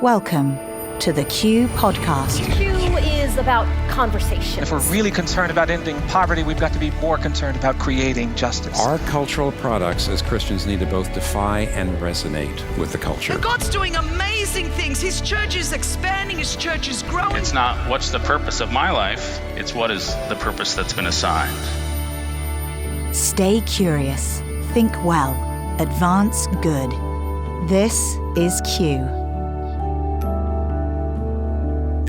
Welcome to the Q Podcast. Q is about conversation. If we're really concerned about ending poverty, we've got to be more concerned about creating justice. Our cultural products as Christians need to both defy and resonate with the culture. But God's doing amazing things. His church is expanding. His church is growing. It's not what's the purpose of my life, it's what is the purpose that's been assigned. Stay curious, think well, advance good. This is Q.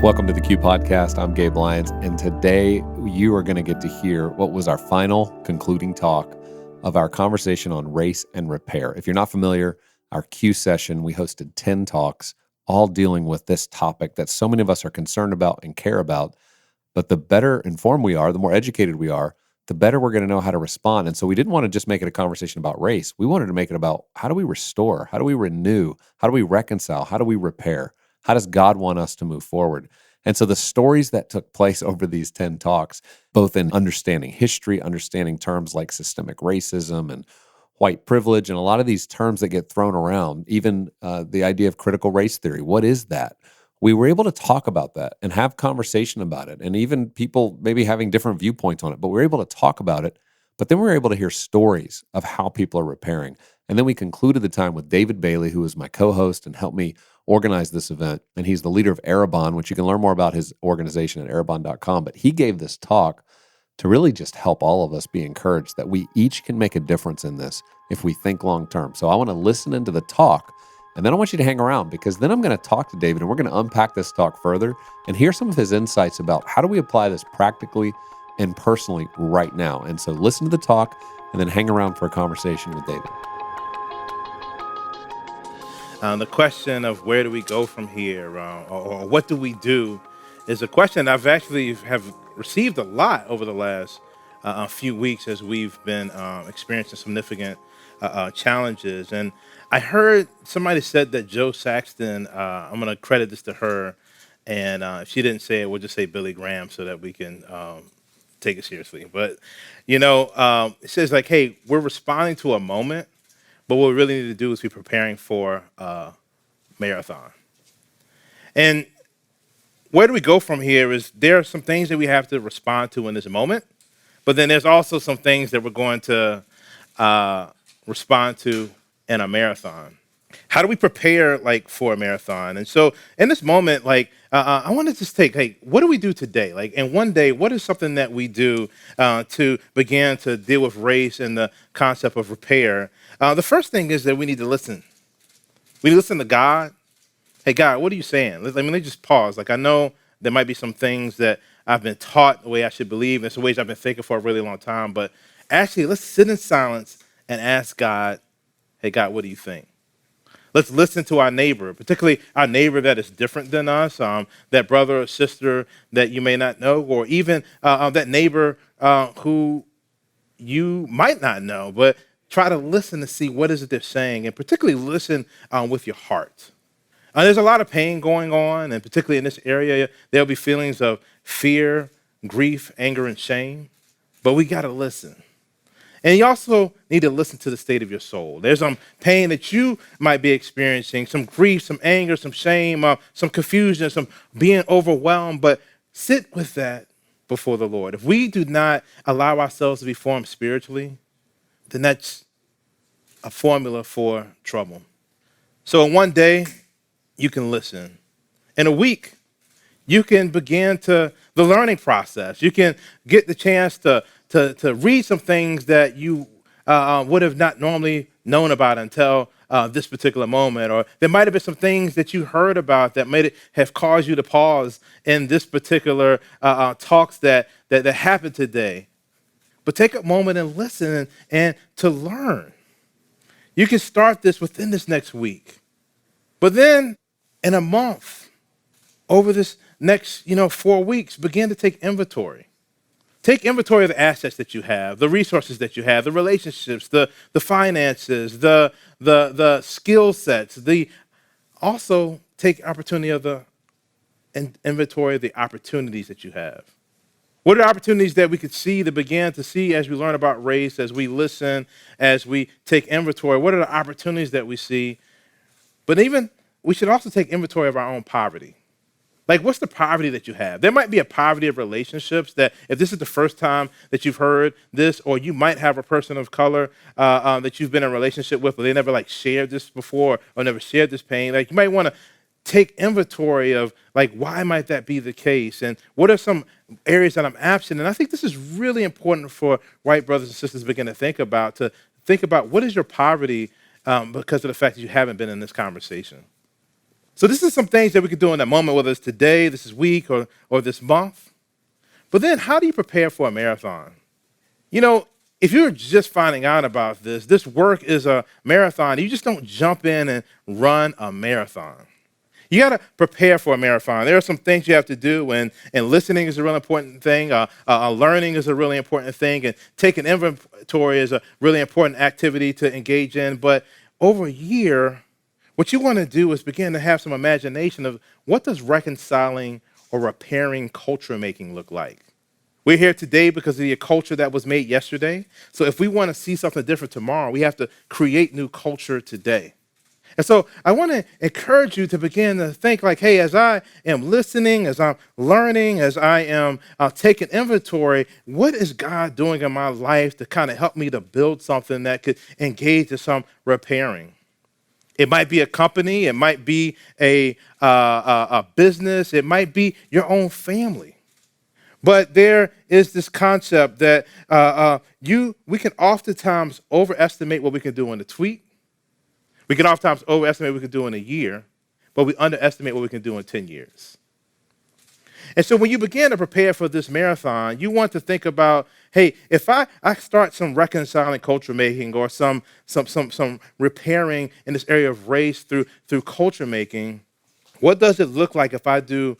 Welcome to the Q Podcast. I'm Gabe Lyons, and today you are going to get to hear what was our final concluding talk of our conversation on race and repair. If you're not familiar, our Q session, we hosted 10 talks, all dealing with this topic that so many of us are concerned about and care about. But the better informed we are, the more educated we are, the better we're going to know how to respond. And so we didn't want to just make it a conversation about race. We wanted to make it about how do we restore? How do we renew? How do we reconcile? How do we repair? How does God want us to move forward? And so the stories that took place over these 10 talks, both in understanding history, understanding terms like systemic racism and white privilege, and a lot of these terms that get thrown around, even the idea of critical race theory, what is that? We were able to talk about that and have conversation about it, and even people maybe having different viewpoints on it, but we were able to talk about it. But then we were able to hear stories of how people are repairing. And then we concluded the time with David Bailey, who is my co-host and helped me organize this event. And he's the leader of Arrabon, which you can learn more about his organization at arrabon.com. But he gave this talk to really just help all of us be encouraged that we each can make a difference in this if we think long term. So I want to listen into the talk, and then I want you to hang around, because then I'm going to talk to David and we're going to unpack this talk further and hear some of his insights about how do we apply this practically and personally right now. And so listen to the talk and then hang around for a conversation with David. The question of where do we go from here, or what do we do, is a question I've actually have received a lot over the last few weeks as we've been experiencing significant challenges. And I heard somebody said that Joe Saxton, I'm going to credit this to her, and if she didn't say it, we'll just say Billy Graham so that we can take it seriously. But, it says like, hey, we're responding to a moment, but what we really need to do is be preparing for a marathon. And where do we go from here is there are some things that we have to respond to in this moment, but then there's also some things that we're going to respond to in a marathon. How do we prepare for a marathon? And so in this moment, I want to just take, hey, what do we do today? In one day, what is something that we do to begin to deal with race and the concept of repair? The first thing is that we need to listen. We listen to God. Hey, God, what are you saying? Let me just pause. I know there might be some things that I've been taught the way I should believe, and some ways I've been thinking for a really long time, but actually, let's sit in silence and ask God, hey, God, what do you think? Let's listen to our neighbor, particularly our neighbor that is different than us, that brother or sister that you may not know, or even that neighbor who you might not know, but try to listen to see what is it they're saying, and particularly listen with your heart. There's a lot of pain going on, and particularly in this area, there'll be feelings of fear, grief, anger, and shame, but we got to listen. And you also need to listen to the state of your soul. There's some pain that you might be experiencing, some grief, some anger, some shame, some confusion, some being overwhelmed, but sit with that before the Lord. If we do not allow ourselves to be formed spiritually, then that's a formula for trouble. So in one day, you can listen. In a week, you can begin the learning process. You can get the chance to read some things that you would have not normally known about until this particular moment. Or there might have been some things that you heard about that may have caused you to pause in this particular talks that happened today. But take a moment and listen and to learn. You can start this within this next week. But then in a month, over this next 4 weeks, begin to take inventory. Take inventory of the assets that you have, the resources that you have, the relationships, the finances, the skill sets. Also take opportunity of the inventory of the opportunities that you have. What are the opportunities that we could see, that begin to see as we learn about race, as we listen, as we take inventory? What are the opportunities that we see? But even we should also take inventory of our own poverty. Like, what's the poverty that you have? There might be a poverty of relationships that if this is the first time that you've heard this, or you might have a person of color that you've been in a relationship with, but they never like shared this before or never shared this pain. Like, you might want to take inventory of like, why might that be the case? And what are some areas that I'm absent? And I think this is really important for white brothers and sisters to begin to think about what is your poverty because of the fact that you haven't been in this conversation. So this is some things that we could do in that moment, whether it's today, this is week, or this month. But then how do you prepare for a marathon? You know, if you're just finding out about this work is a marathon. You just don't jump in and run a marathon. You got to prepare for a marathon. There are some things you have to do, and listening is a really important thing. Learning is a really important thing, and taking inventory is a really important activity to engage in. But over a year, what you want to do is begin to have some imagination of what does reconciling or repairing culture making look like. We're here today because of the culture that was made yesterday. So if we want to see something different tomorrow, we have to create new culture today. And so I want to encourage you to begin to think like, hey, as I am listening, as I'm learning, as I am taking inventory, what is God doing in my life to kind of help me to build something that could engage in some repairing? It might be a company. It might be a business. It might be your own family. But there is this concept that we can oftentimes overestimate what we can do in a tweet. We can oftentimes overestimate what we can do in a year, but we underestimate what we can do in 10 years. And so when you begin to prepare for this marathon, you want to think about, hey, if I start some reconciling culture making or some repairing in this area of race through culture making, what does it look like if I do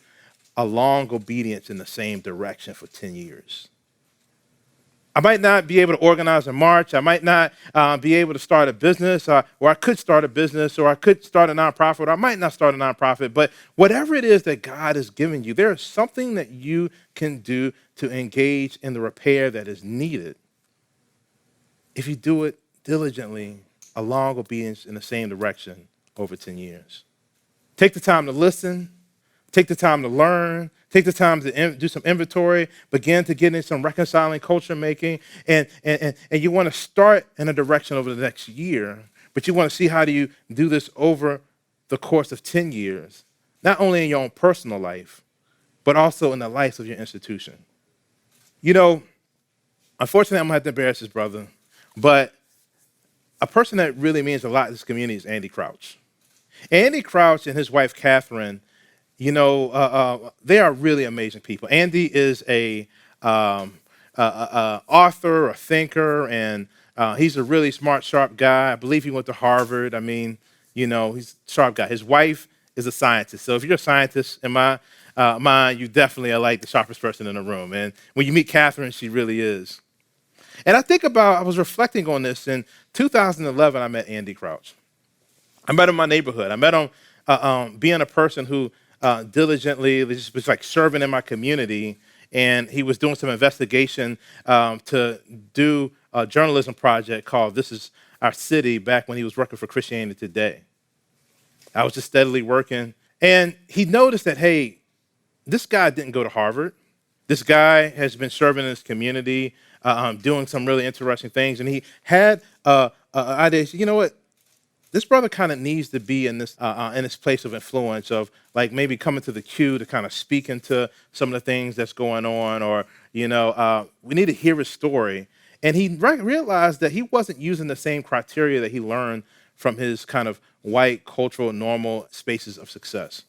a long obedience in the same direction for 10 years? I might not be able to organize a march. I might not be able to start a business, or I could start a business, or I could start a nonprofit, or I might not start a nonprofit. But whatever it is that God has given you, there is something that you can do to engage in the repair that is needed if you do it diligently, a long obedience in the same direction over 10 years. Take the time to listen. Take the time to learn. Take the time to do some inventory, begin to get in some reconciling culture making, and you want to start in a direction over the next year, but you want to see how do you do this over the course of 10 years, not only in your own personal life, but also in the life of your institution. You know, unfortunately, I'm going to have to embarrass this brother, but a person that really means a lot to this community is Andy Crouch. Andy Crouch and his wife, Catherine, you know, they are really amazing people. Andy is a author, a thinker, and he's a really smart, sharp guy. I believe he went to Harvard. I mean, you know, he's a sharp guy. His wife is a scientist. So if you're a scientist in my mind, you definitely are like the sharpest person in the room. And when you meet Catherine, she really is. And I was reflecting on this. In 2011, I met Andy Crouch. I met him in my neighborhood. I met him being a person who diligently was like serving in my community, and he was doing some investigation to do a journalism project called This Is Our City back when he was working for Christianity Today. I was just steadily working, and he noticed that, hey, this guy didn't go to Harvard. This guy has been serving in his community, doing some really interesting things, and he had an idea. You know what? This brother kind of needs to be in this place of influence of like maybe coming to the Q to kind of speak into some of the things that's going on, or, you know, we need to hear his story. And he realized that he wasn't using the same criteria that he learned from his kind of white, cultural, normal spaces of success.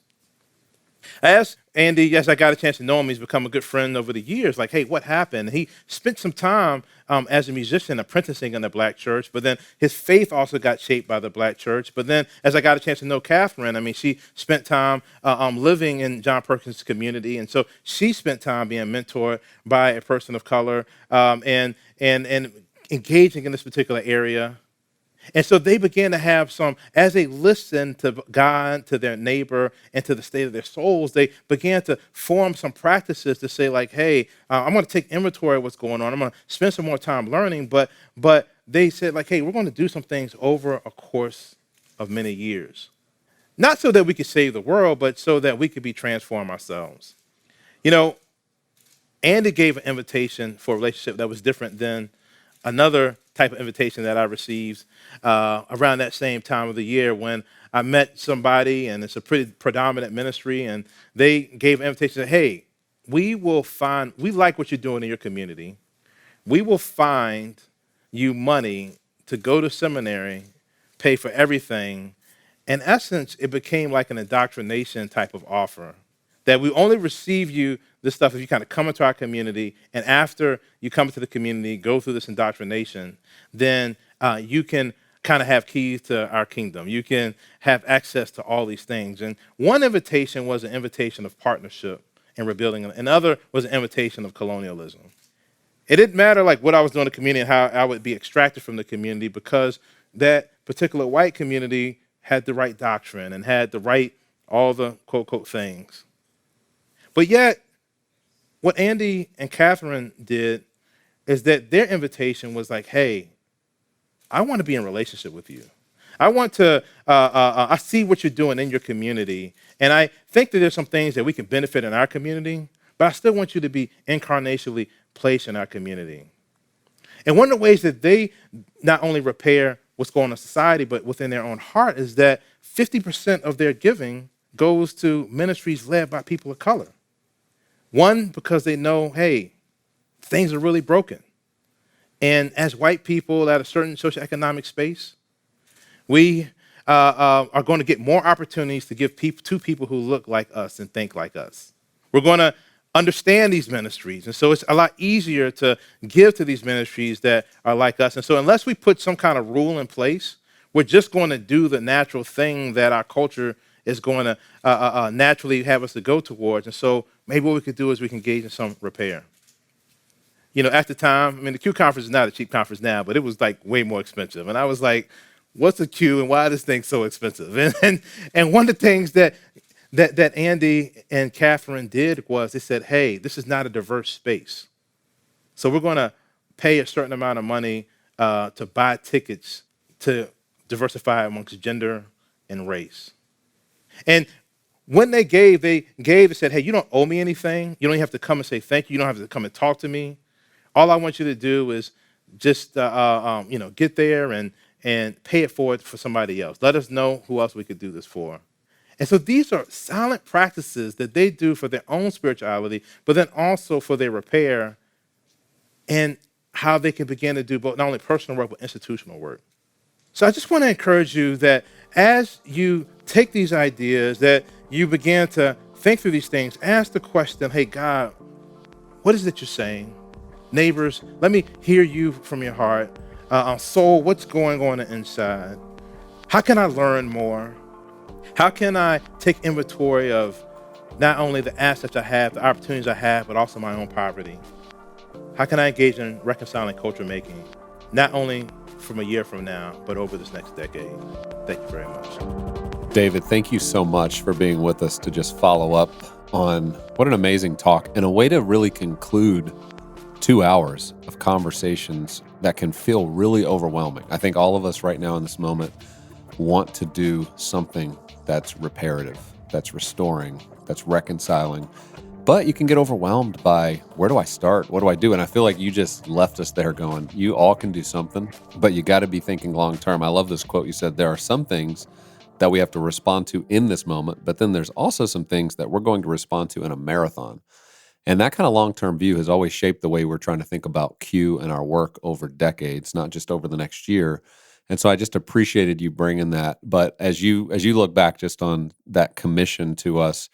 I asked Andy, as I got a chance to know him, he's become a good friend over the years, like, hey, what happened? He spent some time as a musician apprenticing in the black church, but then his faith also got shaped by the black church. But then as I got a chance to know Catherine, I mean, she spent time living in John Perkins' community, and so she spent time being mentored by a person of color and engaging in this particular area. And so they began to have as they listened to God, to their neighbor, and to the state of their souls, they began to form some practices to say like, hey, I'm going to take inventory of what's going on. I'm going to spend some more time learning. But they said like, hey, we're going to do some things over a course of many years. not so that we could save the world, but so that we could be transformed ourselves. You know, Andy gave an invitation for a relationship that was different than another type of invitation that I received around that same time of the year when I met somebody, and it's a pretty predominant ministry, and they gave an invitation that, hey, we like what you're doing in your community. We will find you money to go to seminary, pay for everything. In essence, it became like an indoctrination type of offer, that we only receive you this stuff if you kind of come into our community, and after you come into the community, go through this indoctrination, then you can kind of have keys to our kingdom. You can have access to all these things. And one invitation was an invitation of partnership and rebuilding. Another was an invitation of colonialism. It didn't matter like what I was doing in the community and how I would be extracted from the community, because that particular white community had the right doctrine and had the right, all the quote, quote things. But yet, what Andy and Catherine did is that their invitation was like, hey, I want to be in relationship with you. I want to, I see what you're doing in your community, and I think that there's some things that we can benefit in our community, but I still want you to be incarnationally placed in our community. And one of the ways that they not only repair what's going on in society, but within their own heart, is that 50% of their giving goes to ministries led by people of color. One, because they know, hey, things are really broken. And as white people at a certain socioeconomic space, we are going to get more opportunities to give to people who look like us and think like us. We're going to understand these ministries. And so it's a lot easier to give to these ministries that are like us. And so unless we put some kind of rule in place, we're just going to do the natural thing that our culture is going to naturally have us to go towards. And so maybe what we could do is we can engage in some repair. You know, at the time, I mean, the Q conference is not a cheap conference now, but it was like way more expensive. And I was like, what's a Q and why is this thing so expensive? And one of the things that Andy and Catherine did was they said, hey, this is not a diverse space. So we're going to pay a certain amount of money to buy tickets to diversify amongst gender and race. And when they gave, they said, hey, you don't owe me anything. You don't have to come and say thank you. You don't have to come and talk to me. All I want you to do is just get there and pay it forward for somebody else. Let us know who else we could do this for. And so these are silent practices that they do for their own spirituality, but then also for their repair and how they can begin to do both not only personal work, but institutional work. So I just want to encourage you that as you take these ideas, that you begin to think through these things, ask the question, hey, God, what is it you're saying? Neighbors, let me hear you from your heart. Soul, what's going on inside? How can I learn more? How can I take inventory of not only the assets I have, the opportunities I have, but also my own poverty? How can I engage in reconciling culture making, not only from a year from now, but over this next decade? Thank you very much. David, thank you so much for being with us to just follow up on what an amazing talk and a way to really conclude 2 hours of conversations that can feel really overwhelming. I think all of us right now in this moment want to do something that's reparative, that's restoring, that's reconciling. But you can get overwhelmed by, where do I start? What do I do? And I feel like you just left us there going, you all can do something, but you got to be thinking long term. I love this quote you said, there are some things that we have to respond to in this moment, but then there's also some things that we're going to respond to in a marathon. And that kind of long-term view has always shaped the way we're trying to think about Q and our work over decades, not just over the next year. And so I just appreciated you bringing that. But as you look back just on that commission to us,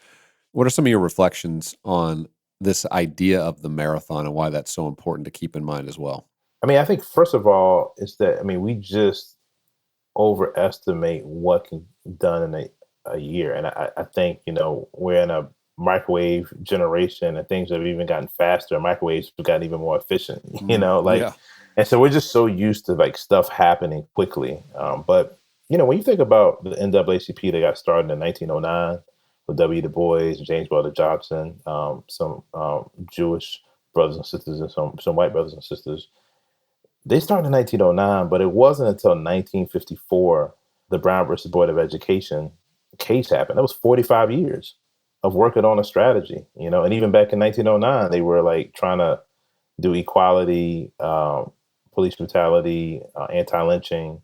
what are some of your reflections on this idea of the marathon and why that's so important to keep in mind as well? I mean, I think first of all, is that, I mean, we just overestimate what can be done in a year. And I think, we're in a microwave generation and things have even gotten faster. Microwaves have gotten even more efficient, Yeah. And so we're just so used to like stuff happening quickly. But, when you think about the NAACP, they got started in 1909 with W. Du Bois, James Weldon Johnson, some Jewish brothers and sisters and some white brothers and sisters. They started in 1909, but it wasn't until 1954, the Brown versus Board of Education case happened. That was 45 years of working on a strategy, and even back in 1909, they were like trying to do equality, police brutality, anti-lynching.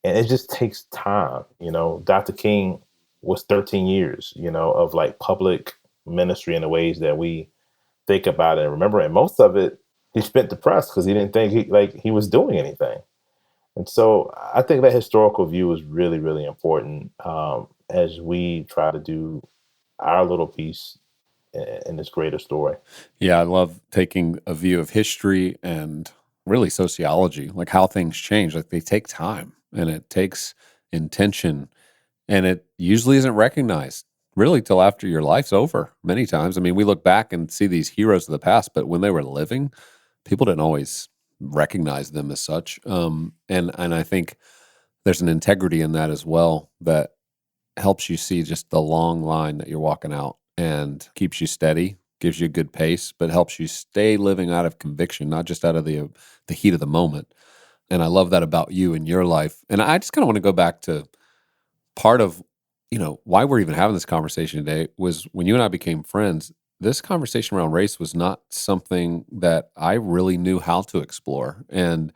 And it just takes time. Dr. King was 13 years, of like public ministry in the ways that we think about it and remember. And most of it, he spent depressed because he didn't think he was doing anything. And so I think that historical view is really, really important as we try to do our little piece in this greater story. Yeah, I love taking a view of history and really sociology, like how things change. Like they take time and it takes intention, and it usually isn't recognized really till after your life's over many times. I mean, we look back and see these heroes of the past, but when they were living, people didn't always recognize them as such. And I think there's an integrity in that as well that helps you see just the long line that you're walking out and keeps you steady, gives you a good pace, but helps you stay living out of conviction, not just out of the heat of the moment. And I love that about you and your life. And I just kind of want to go back to part of, why we're even having this conversation today was when you and I became friends. This conversation around race was not something that I really knew how to explore. And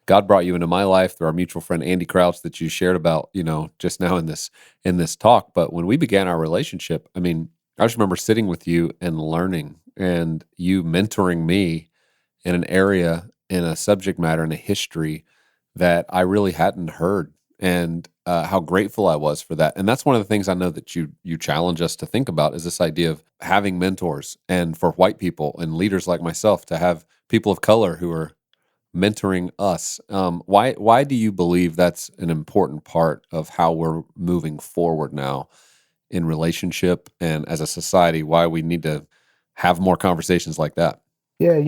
God brought you into my life through our mutual friend, Andy Crouch, that you shared about, just now in this talk. But when we began our relationship, I mean, I just remember sitting with you and learning and you mentoring me in an area, in a subject matter, in a history that I really hadn't heard, and how grateful I was for that. And that's one of the things I know that you challenge us to think about is this idea of having mentors, and for white people and leaders like myself to have people of color who are mentoring us. Why do you believe that's an important part of how we're moving forward now in relationship and as a society? Why we need to have more conversations like that? Yeah,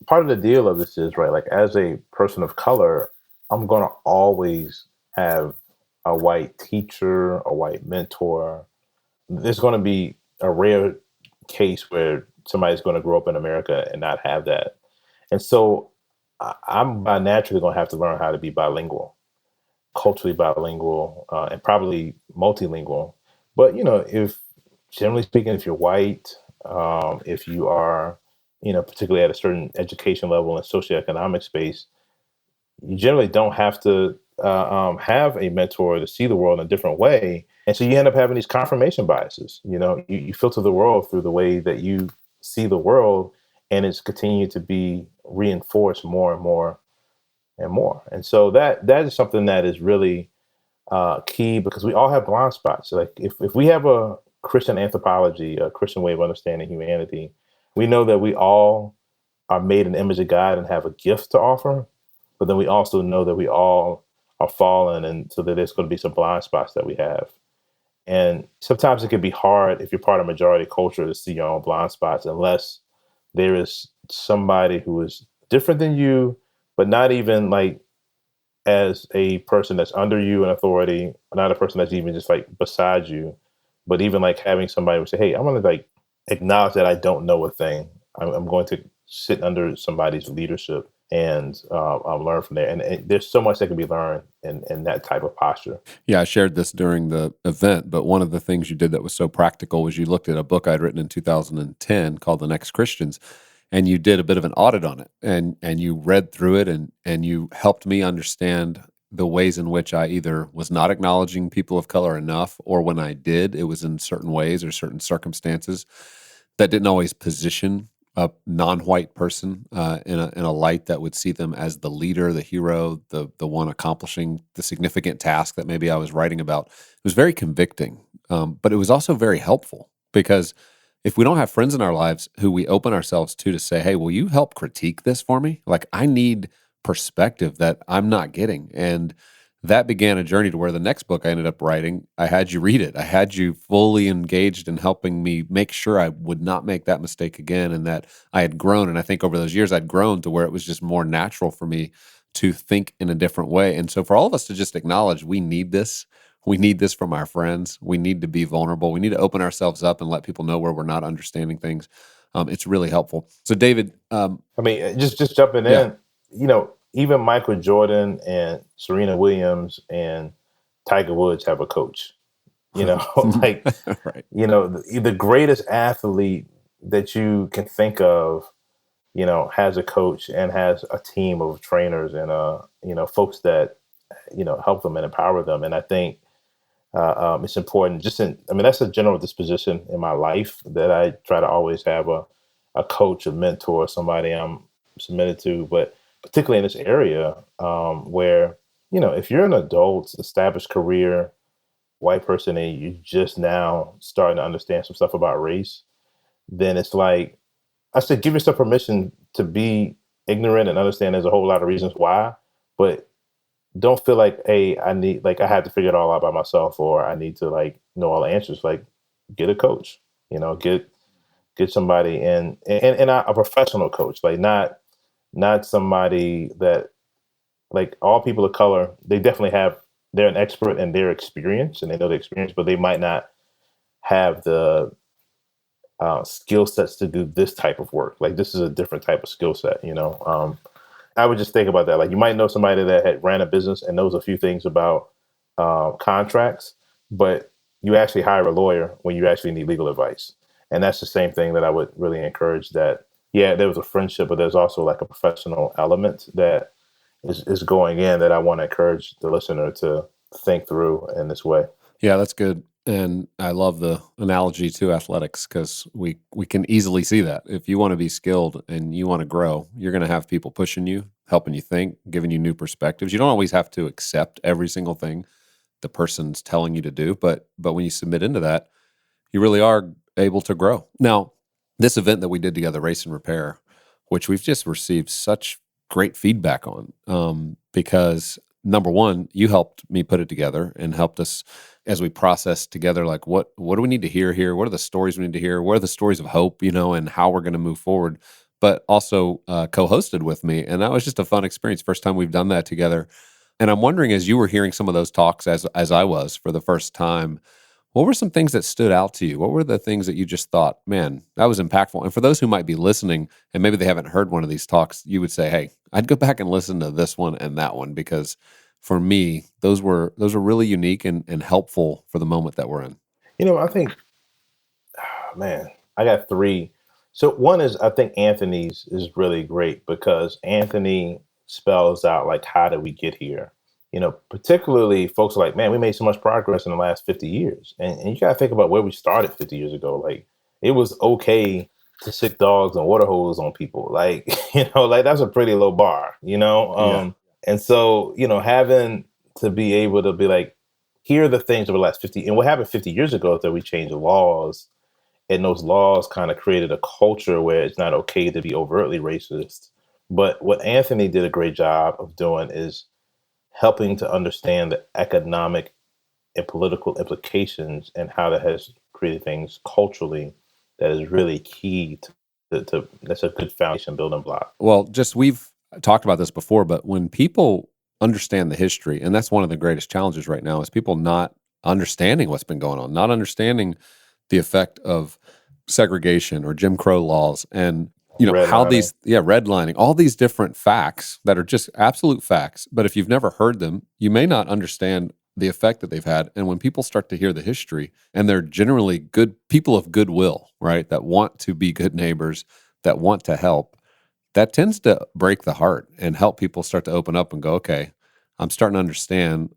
part of the deal of this is, right, like as a person of color, I'm going to always have a white teacher, a white mentor. There's going to be a rare case where somebody's going to grow up in America and not have that. And so I'm by naturally going to have to learn how to be bilingual, culturally bilingual, and probably multilingual. But, if generally speaking, if you're white, if you are, particularly at a certain education level and socioeconomic space, you generally don't have to have a mentor to see the world in a different way. And so you end up having these confirmation biases. You filter the world through the way that you see the world, and it's continued to be reinforced more and more and more. And so that is something that is really key, because we all have blind spots. So like if we have a Christian anthropology, a Christian way of understanding humanity, we know that we all are made in the image of God and have a gift to offer. But then we also know that we all are fallen, and so that there's going to be some blind spots that we have. And sometimes it can be hard if you're part of majority culture to see your own blind spots, unless there is somebody who is different than you, but not even like as a person that's under you in authority, not a person that's even just like beside you, but even like having somebody who say, hey, I'm going to like acknowledge that I don't know a thing. I'm going to sit under somebody's leadership and learn from there. And there's so much that can be learned in that type of posture. Yeah, I shared this during the event, but one of the things you did that was so practical was you looked at a book I'd written in 2010 called The Next Christians, and you did a bit of an audit on it, and you read through it, and you helped me understand the ways in which I either was not acknowledging people of color enough, or when I did, it was in certain ways or certain circumstances that didn't always position a non-white person in a light that would see them as the leader, the hero, the one accomplishing the significant task that maybe I was writing about. It was very convicting, but it was also very helpful, because if we don't have friends in our lives who we open ourselves to say, hey, will you help critique this for me? Like, I need perspective that I'm not getting. And that began a journey to where the next book I ended up writing, I had you read it. I had you fully engaged in helping me make sure I would not make that mistake again, and that I had grown. And I think over those years, I'd grown to where it was just more natural for me to think in a different way. And so for all of us to just acknowledge we need this. We need this from our friends. We need to be vulnerable. We need to open ourselves up and let people know where we're not understanding things. It's really helpful. So David, just jumping in, even Michael Jordan and Serena Williams and Tiger Woods have a coach. You know, like, Right. you know, the greatest athlete that you can think of, you know, has a coach and has a team of trainers and, you know, folks that, you know, help them and empower them. And I think it's important I mean, that's a general disposition in my life that I try to always have a coach, a mentor, somebody I'm submitted to, but particularly in this area where, you know, if you're an adult, established career, white person, and you just now starting to understand some stuff about race, then it's like, I said, give yourself permission to be ignorant and understand there's a whole lot of reasons why, but don't feel like, hey, I had to figure it all out by myself, or I need to like know all the answers. Like, get a coach, you know, get somebody and a professional coach, like not somebody that, like, all people of color, they definitely they're an expert in their experience and they know the experience, but they might not have the skill sets to do this type of work. Like, this is a different type of skill set, you know? I would just think about that. Like, you might know somebody that had ran a business and knows a few things about contracts, but you actually hire a lawyer when you actually need legal advice. And that's the same thing that I would really encourage, that, yeah, there was a friendship, but there's also like a professional element that is going in that I want to encourage the listener to think through in this way. Yeah, that's good. And I love the analogy to athletics, because we can easily see that. If you want to be skilled and you want to grow, you're going to have people pushing you, helping you think, giving you new perspectives. You don't always have to accept every single thing the person's telling you to do, but when you submit into that, you really are able to grow. Now, this event that we did together, Race and Repair, which we've just received such great feedback on, because number one, you helped me put it together and helped us as we process together, like, what do we need to hear here? What are the stories we need to hear? What are the stories of hope, you know, and how we're going to move forward? But also co-hosted with me. And that was just a fun experience. First time we've done that together. And I'm wondering, as you were hearing some of those talks, as I was for the first time, what were some things that stood out to you? What were the things that you just thought, man, that was impactful? And for those who might be listening and maybe they haven't heard one of these talks, you would say, hey, I'd go back and listen to this one and that one, because for me, those were really unique and helpful for the moment that we're in. You know, I think, man, I got three. So one is, I think Anthony's is really great, because Anthony spells out, like, how did we get here? You know, particularly folks are like, man, we made so much progress in the last 50 years. And you got to think about where we started 50 years ago. Like, it was okay to sick dogs and water hose on people. Like, you know, like, that's a pretty low bar, you know? And so, you know, having to be able to be like, here are the things over the last 50, and what happened 50 years ago is that we changed laws, and those laws kind of created a culture where it's not okay to be overtly racist. But what Anthony did a great job of doing is helping to understand the economic and political implications and how that has created things culturally that is really key to that's a good foundation building block. Well, just we've talked about this before, but when people understand the history, and that's one of the greatest challenges right now, is people not understanding what's been going on, not understanding the effect of segregation or Jim Crow laws, and you know how these redlining, all these different facts that are just absolute facts. But if you've never heard them, you may not understand the effect that they've had. And when people start to hear the history, and they're generally good people of goodwill, right, that want to be good neighbors, that want to help, that tends to break the heart and help people start to open up and go, okay, I'm starting to understand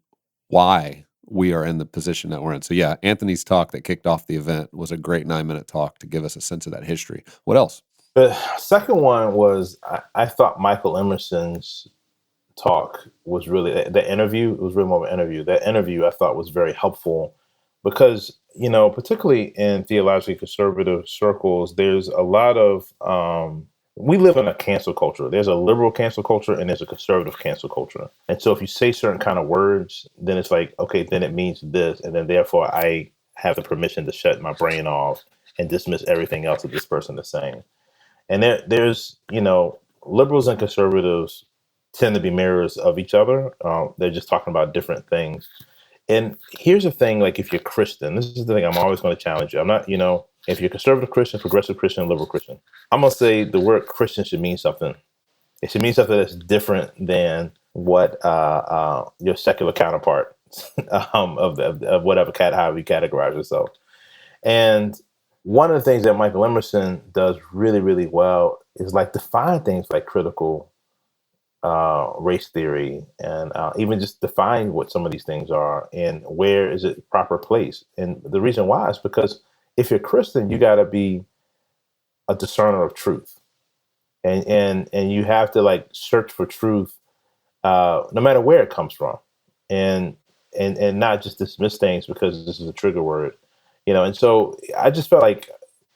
why we are in the position that we're in. So yeah, Anthony's talk that kicked off the event was a great 9-minute talk to give us a sense of that history. What else? The second one was, I thought Michael Emerson's talk was really, the interview, it was really more of an interview. That interview I thought was very helpful because, you know, particularly in theologically conservative circles, there's a lot of, we live in a cancel culture. There's a liberal cancel culture and there's a conservative cancel culture. And so if you say certain kind of words, then it's like, okay, then it means this. And then therefore I have the permission to shut my brain off and dismiss everything else that this person is saying. And there's, you know, liberals and conservatives tend to be mirrors of each other. They're just talking about different things. And here's the thing, like if you're Christian, this is the thing I'm always going to challenge you. I'm not, you know, if you're conservative Christian, progressive Christian, liberal Christian, I'm going to say the word Christian should mean something. It should mean something that's different than what your secular counterpart students of whatever however you categorize yourself. And one of the things that Michael Emerson does really, really well is like define things like critical race theory, and even just define what some of these things are and where is it proper place. And the reason why is because if you're Christian, you got to be a discerner of truth, and you have to like search for truth, no matter where it comes from, and not just dismiss things because this is a trigger word, And so I just felt like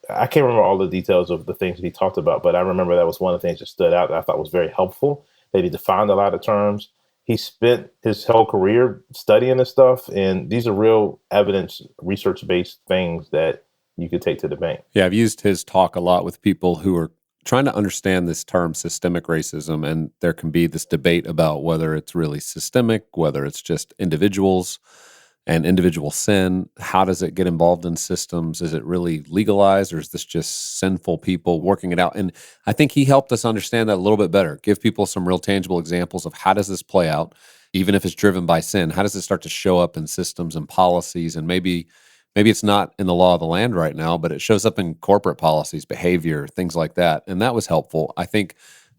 I can't remember all the details of the things that he talked about, but I remember that was one of the things that stood out that I thought was very helpful. That he defined a lot of terms. He spent his whole career studying this stuff, and these are real evidence, research-based things that you could take to the bank. Yeah, I've used his talk a lot with people who are trying to understand this term systemic racism, and there can be this debate about whether it's really systemic, whether it's just individuals and individual sin. How does it get involved in systems? Is it really legalized, or is this just sinful people working it out? And I think he helped us understand that a little bit better, give people some real tangible examples of how does this play out, even if it's driven by sin. How does it start to show up in systems and policies? And maybe it's not in the law of the land right now, but it shows up in corporate policies, behavior, things like that. And that was helpful. I think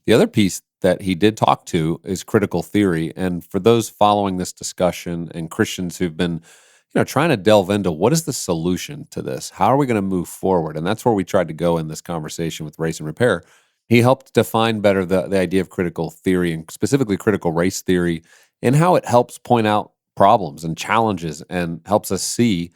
the other piece that he did talk to is critical theory. And for those following this discussion and Christians who've been, trying to delve into what is the solution to this? How are we going to move forward? And that's where we tried to go in this conversation with Race and Repair. He helped define better the idea of critical theory, and specifically critical race theory, and how it helps point out problems and challenges and helps us see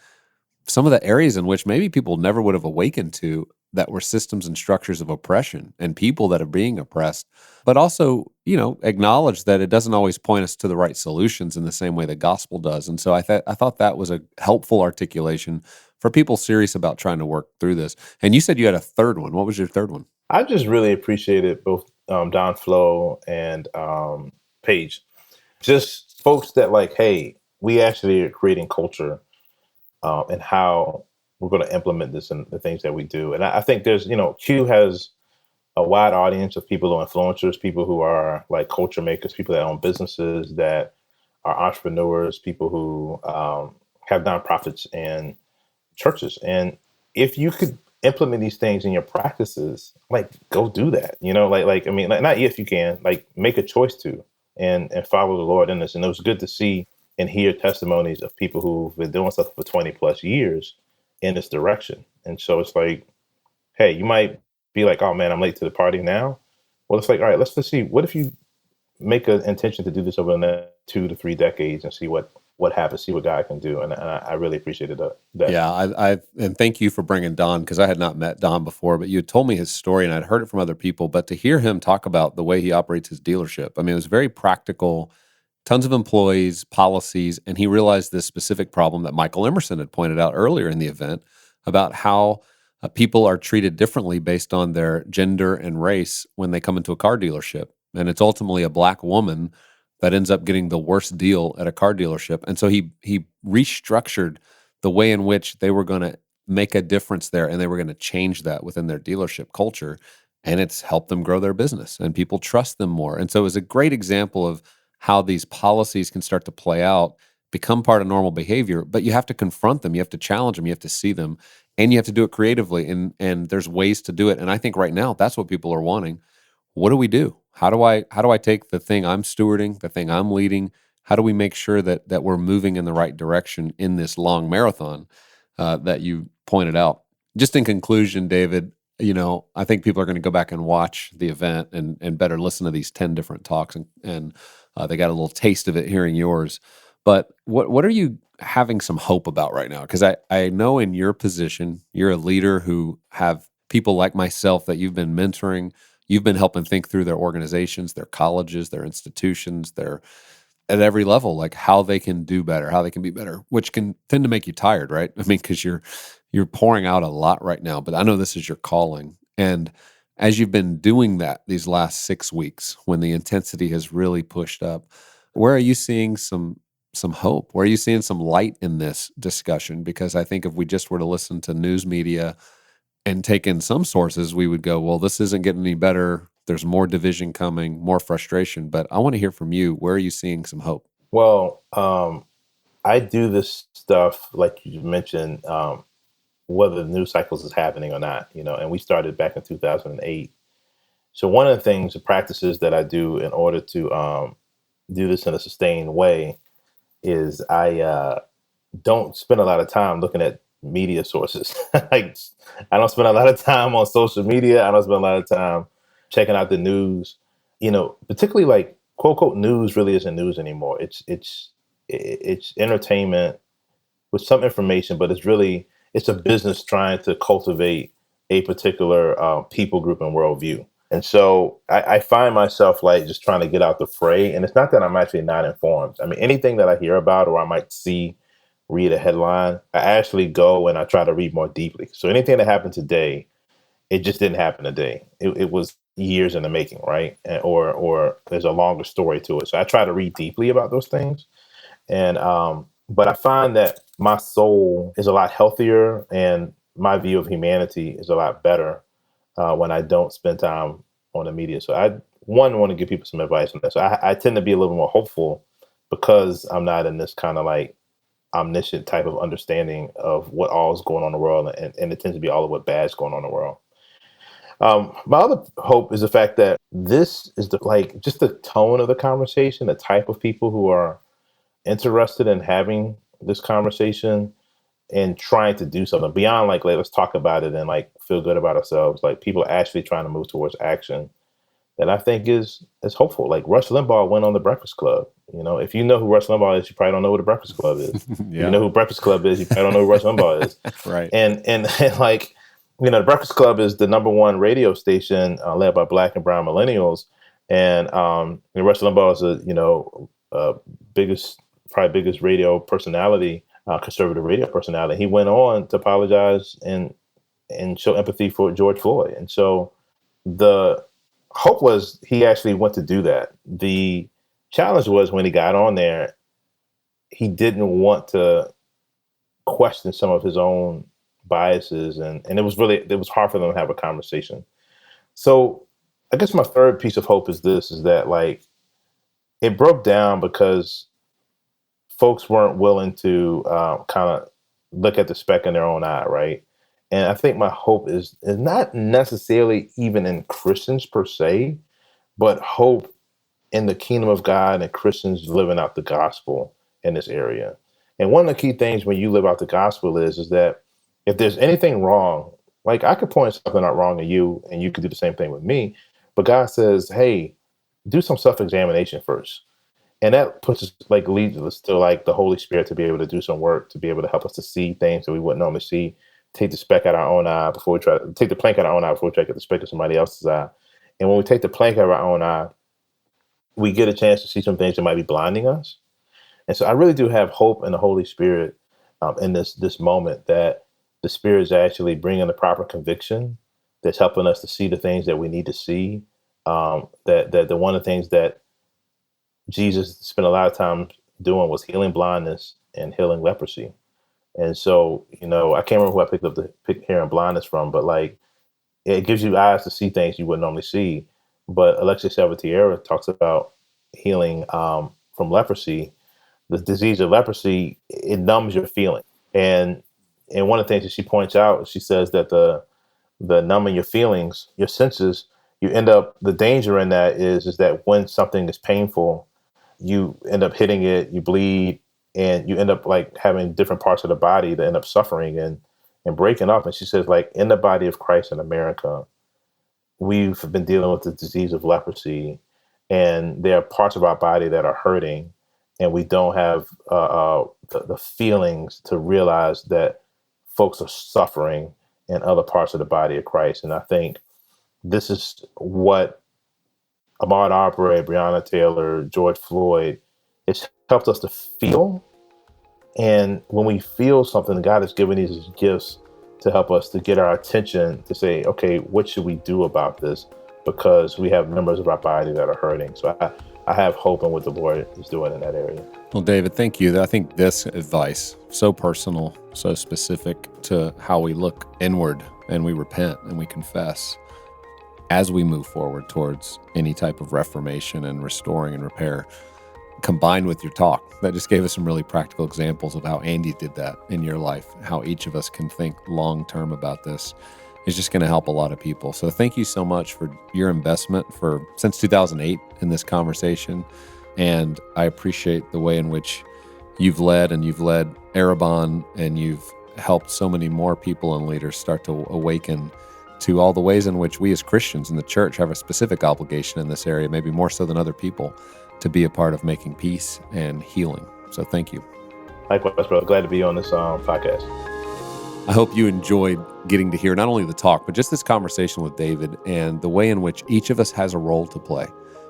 some of the areas in which maybe people never would have awakened to, that were systems and structures of oppression and people that are being oppressed, but also, acknowledge that it doesn't always point us to the right solutions in the same way the gospel does. And so I thought that was a helpful articulation for people serious about trying to work through this. And you said you had a third one. What was your third one? I just really appreciated both Don Flo and Paige, just folks that like, hey, we actually are creating culture, and how we're going to implement this in the things that we do. And I think there's, Q has a wide audience of people who are influencers, people who are like culture makers, people that own businesses, that are entrepreneurs, people who have nonprofits and churches. And if you could implement these things in your practices, like go do that, not if you can, like make a choice to, and follow the Lord in this. And it was good to see and hear testimonies of people who've been doing stuff for 20 plus years in this direction. And so it's like, hey, you might be like, oh man, I'm late to the party now. Well, it's like, all right, let's see. What if you make an intention to do this over the next 2 to 3 decades and see what happens, see what God can do. And I really appreciated that. Yeah, and thank you for bringing Don, because I had not met Don before, but you had told me his story and I'd heard it from other people. But to hear him talk about the way he operates his dealership, I mean, it was very practical. Tons of employees, policies, and he realized this specific problem that Michael Emerson had pointed out earlier in the event about how people are treated differently based on their gender and race when they come into a car dealership. And it's ultimately a black woman that ends up getting the worst deal at a car dealership. And so he restructured the way in which they were going to make a difference there, and they were going to change that within their dealership culture. And it's helped them grow their business, and people trust them more. And so it was a great example of how these policies can start to play out, become part of normal behavior, but you have to confront them, you have to challenge them, you have to see them, and you have to do it creatively, and there's ways to do it. And I think right now that's what people are wanting. What do we do? How do I take the thing I'm stewarding, the thing I'm leading? How do we make sure that we're moving in the right direction in this long marathon that you pointed out? Just in conclusion, David, I think people are going to go back and watch the event and better listen to these 10 different talks, and they got a little taste of it hearing yours. But what are you having some hope about right now? Because I know in your position, you're a leader who have people like myself that you've been mentoring. You've been helping think through their organizations, their colleges, their institutions, their at every level, like how they can do better, how they can be better, which can tend to make you tired, right? I mean, because you're pouring out a lot right now, but I know this is your calling. And as you've been doing that these last 6 weeks, when the intensity has really pushed up, where are you seeing some hope? Where are you seeing some light in this discussion? Because I think if we just were to listen to news media and take in some sources, we would go, well, this isn't getting any better. There's more division coming, more frustration. But I want to hear from you. Where are you seeing some hope? Well, I do this stuff, like you mentioned, whether the news cycles is happening or not, and we started back in 2008. So one of the things, the practices that I do in order to do this in a sustained way is I don't spend a lot of time looking at media sources. Like, I don't spend a lot of time on social media. I don't spend a lot of time checking out the news. Particularly like quote unquote news really isn't news anymore. It's entertainment with some information, but it's a business trying to cultivate a particular people group and worldview. And so I find myself like just trying to get out the fray. And it's not that I'm actually not informed. I mean, anything that I hear about or I might read a headline, I actually go and I try to read more deeply. So anything that happened today, it just didn't happen today. It was years in the making, right? Or there's a longer story to it. So I try to read deeply about those things. And but I find that my soul is a lot healthier and my view of humanity is a lot better when I don't spend time on the media. So I want to give people some advice on this. So I tend to be a little more hopeful because I'm not in this kind of like omniscient type of understanding of what all is going on in the world, and it tends to be all of what bad is going on in the world. My other hope is the fact that this is just the tone of the conversation, the type of people who are interested in having this conversation and trying to do something beyond like let's talk about it and like feel good about ourselves. Like people actually trying to move towards action that I think is hopeful. Like Rush Limbaugh went on The Breakfast Club. If you know who Rush Limbaugh is, you probably don't know who The Breakfast Club is. Yeah. If you know who Breakfast Club is, you probably don't know who Rush Limbaugh is. Right. And like, The Breakfast Club is the #1 radio station led by Black and brown millennials. And Rush Limbaugh is biggest radio personality, conservative radio personality. He went on to apologize and show empathy for George Floyd. And so the hope was he actually went to do that. The challenge was when he got on there, he didn't want to question some of his own biases. And it was hard for them to have a conversation. So I guess my third piece of hope is that like it broke down because folks weren't willing to kind of look at the speck in their own eye, right? And I think my hope is not necessarily even in Christians per se, but hope in the kingdom of God and Christians living out the gospel in this area. And one of the key things when you live out the gospel is that if there's anything wrong, like I could point something out wrong to you and you could do the same thing with me, but God says, hey, do some self-examination first. And that puts us leads us to like the Holy Spirit to be able to do some work, to be able to help us to see things that we wouldn't normally see, take the speck out of our own eye before we try to take the plank out of our own eye before we try to get the speck of somebody else's eye. And when we take the plank out of our own eye, we get a chance to see some things that might be blinding us. And so I really do have hope in the Holy Spirit in this moment that the Spirit is actually bringing the proper conviction that's helping us to see the things that we need to see. That the one of the things that Jesus spent a lot of time doing was healing blindness and healing leprosy. And so, I can't remember who I picked up the hearing blindness from, but like it gives you eyes to see things you wouldn't normally see. But Alexia Salvatierra talks about healing from leprosy. The disease of leprosy, it numbs your feeling. And one of the things that she points out, she says that the numbing your feelings, your senses, you end up, the danger in that is that when something is painful, you end up hitting it, you bleed, and you end up like having different parts of the body that end up suffering and breaking up. And she says, like, in the body of Christ in America, we've been dealing with the disease of leprosy, and there are parts of our body that are hurting, and we don't have the feelings to realize that folks are suffering in other parts of the body of Christ. And I think this is what Ahmaud Arbery, Breonna Taylor, George Floyd, it's helped us to feel. And when we feel something, God has given these gifts to help us to get our attention to say, okay, what should we do about this? Because we have members of our body that are hurting. So I have hope in what the Lord is doing in that area. Well, David, thank you. I think this advice, so personal, so specific to how we look inward and we repent and we confess as we move forward towards any type of reformation and restoring and repair. combined with your talk. That just gave us some really practical examples of how Andy did that in your life, how each of us can think long-term about this. Is just going to help a lot of people. So thank you so much for your investment since 2008 in this conversation. And I appreciate the way in which you've led Arrabon, and you've helped so many more people and leaders start to awaken to all the ways in which we as Christians in the church have a specific obligation in this area, maybe more so than other people, to be a part of making peace and healing. So thank you. Likewise, brother. Glad to be on this podcast. I hope you enjoyed getting to hear not only the talk, but just this conversation with David and the way in which each of us has a role to play.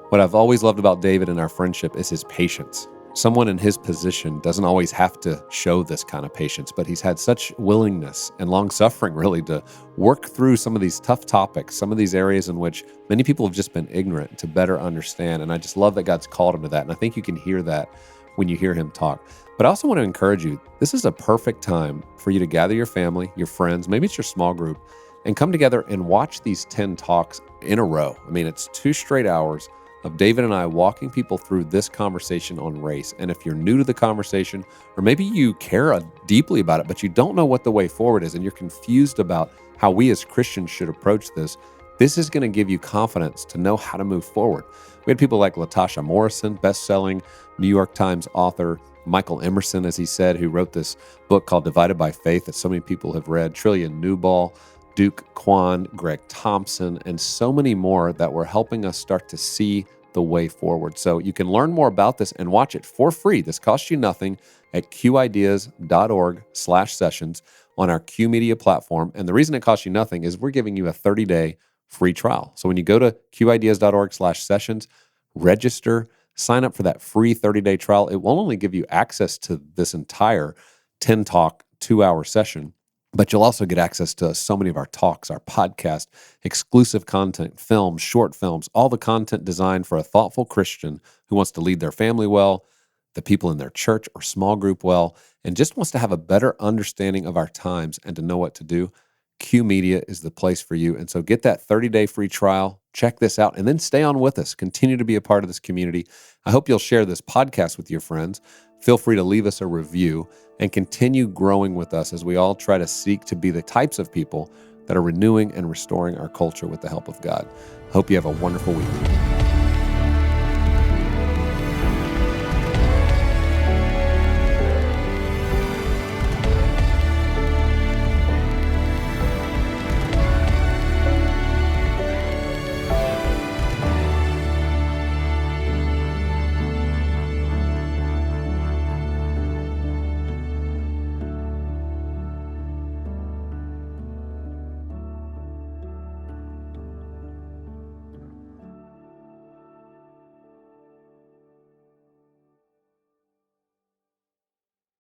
What I've always loved about David and our friendship is his patience. Someone in his position doesn't always have to show this kind of patience, but he's had such willingness and long-suffering, really, to work through some of these tough topics, some of these areas in which many people have just been ignorant, to better understand. And I just love that God's called him to that. And I think you can hear that when you hear him talk. But I also want to encourage you, this is a perfect time for you to gather your family, your friends, maybe it's your small group, and come together and watch these 10 talks in a row. I mean, it's 2 straight hours of David and I walking people through this conversation on race. And if you're new to the conversation, or maybe you care deeply about it, but you don't know what the way forward is, and you're confused about how we as Christians should approach this, this is going to give you confidence to know how to move forward. We had people like Latasha Morrison, best-selling New York Times author, Michael Emerson, as he said, who wrote this book called Divided by Faith that so many people have read, Trillian Newball, Duke Kwon, Greg Thompson, and so many more that were helping us start to see the way forward. So you can learn more about this and watch it for free. This costs you nothing at qideas.org/sessions on our Q Media platform. And the reason it costs you nothing is we're giving you a 30-day free trial. So when you go to qideas.org/sessions, register, sign up for that free 30-day trial. It won't only give you access to this entire 10-talk, 2-hour session, but you'll also get access to so many of our talks, our podcast, exclusive content, films, short films, all the content designed for a thoughtful Christian who wants to lead their family well, the people in their church or small group well, and just wants to have a better understanding of our times and to know what to do. Q Media is the place for you. And so get that 30-day free trial, check this out, and then stay on with us. Continue to be a part of this community. I hope you'll share this podcast with your friends. Feel free to leave us a review and continue growing with us as we all try to seek to be the types of people that are renewing and restoring our culture with the help of God. Hope you have a wonderful week.